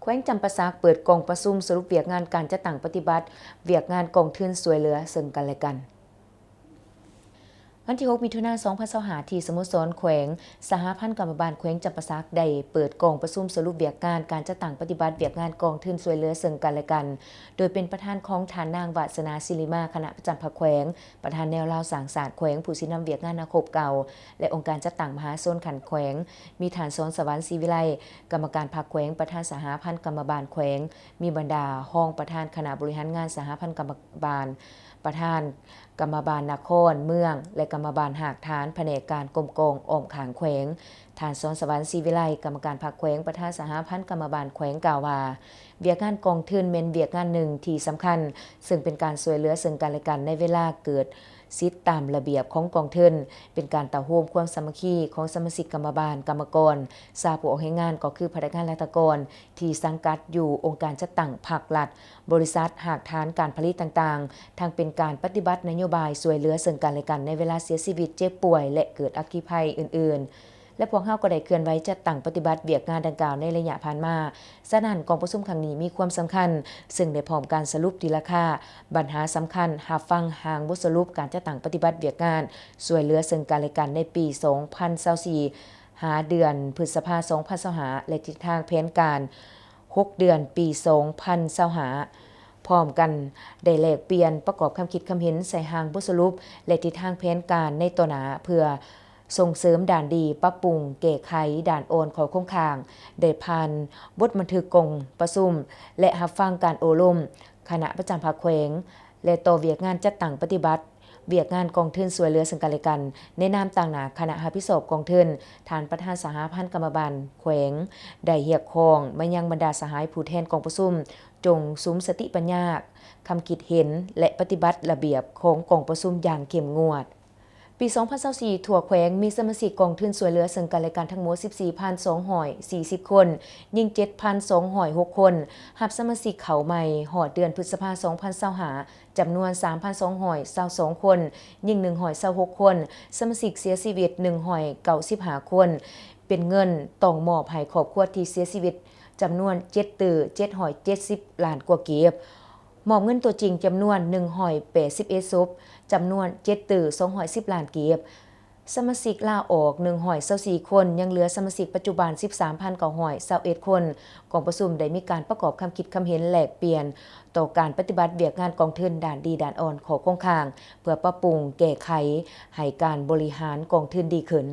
แขวงจำปาสักเปิดกองประชุมสรุปเวียกงานการจัดตั้งปฏิบัติเวียกงานกองทุนสวยเหลือซึ่งกันและกันวันที่6มิถุนายน2025ที่สโมสรแขวงสหพันธ์กรรมบาลแขวงจำปาสักได้เปิดกองประชุมสรุปเวียกงานการจัดตั้งปฏิบัติเวียกงานกองทุนสวยเหลือซึ่งกันและกันโดยเป็นประธานของฐานนางวาสนาศิริมาคณะประจำภาคแขวงประธานแนวราวสร้างศาสตร์แขวงผู้สินำเวียกงานนาคบเก่าและองค์การจัดตั้งมหาชนขันแขวงมีฐานสอนสวรรค์ศรีวิไลกรรมการภาคแขวงประธานสหพันธ์กรรมบาลแขวงมีบรรดาห้องประธานคณะบริหารงานสหพันธ์กรรมบาลประธานกรรมบาลนครเมืองและกรรมบาลหากฐานแผนกการกรมกองอ้อมขางแขวงฐานสอนสวรรค์ศรีวิไลกรรมการภาคแขวงประธานสหพันธ์กรรมบาลแขวงกล่าวว่าเวียกงานกองทุนเป็นเวียกงานหนึ่งที่สำคัญซึ่งเป็นการช่วยเหลือซึ่งกันและกันในเวลาเกิดสิทธิตามระเบียบของกองทุนเป็นการต่อโฮมความสามัคคีของสมาชิกกรรมบาลกรรมกรทราบผู้ออกให้งานก็คือพนักงานรัฐกรที่สังกัดอยู่องค์การจัดตั้งภาครัฐบริษัทหากฐานการผลิตต่างๆทั้งเป็นการปฏิบัตินโยบายช่วยเหลือซึ่งกันและกันในเวลาเสียชีวิตเจ็บป่วยและเกิดอัคคีภัยอื่นๆและพวกเฮาก็ได้เคลื่อนไหวจัดตั้งปฏิบัติเวียกงานดังกล่าวในระยะผ่านมาฉะนั้นกองประชุมครั้งนี้มีความสำคัญซึ่งได้พร้อมการสรุปทีละค่าปัญหาสำคัญหาฟังหางบทสรุปการจัดตั้งปฏิบัติเวียกงานช่วยเหลือซึ่งกันและกันในปี 2024หาเดือนพฤษภาคม 2025และทิศทางแผนการ6เดือนปี 2025พร้อมกันได้แลกเปลี่ยนประกอบคำคิดคำเห็นใส่หางบทสรุปและทิศทางแผนการในตัวหน้าเพื่อส่งเสริมด่านดีปรับปรุงแก้ไขด่านโอนของโครงข่างได้ผ่านบทบันทึกกองประชุมและรับฟังการโอลมคณะประจำภาคแขวงและต่อเวียกงานจัดตั้งปฏิบัติเวียกงานกองทุนสวยเหลือซึ่งกันและกันในนามต่างหน้าคณะรับผิดชอบกองทุนฐานประธานสหพันธ์กรรมบาลแขวงได้เรียกร้องมายังบรรดาสหายผู้แทนกองประชุมจงสุมสติปัญญาคำคิดเห็นและปฏิบัติระเบียบของกองประชุมอย่างเข้มงวดปี 2024ทั่วแขวงมีสมาชิกกองทุนสวยเหลือซึ่งกันและกันทั้งหมด 14,240 คนยิ่ง 7,206 คนรับสมาชิกเข้าใหม่ฮอดเดือนพฤษภาคม 2025จำนวน 3,222 คนยิ่ง 126 คนสมาชิกเสียชีวิต 195 คนเป็นเงินต้องมอบให้ครอบครัวที่เสียชีวิตจำนวน770 ล้านกว่ากีบมอบเงินตัวจริงจำนวน181ศพจำนวน210 ล้านกีบสมาชิกลาออก124คนยังเหลือสมาชิกปัจจุบัน 13,921 คนกองประชุมได้มีการประกอบคำคิดคำเห็นแลกเปลี่ยนต่อการปฏิบัติเวียกงานกองทุนด่านดีด่านอ่อนของโครงข่างเพื่อปรับปรุงแก้ไขให้การบริหารกองทุนดีขึ้น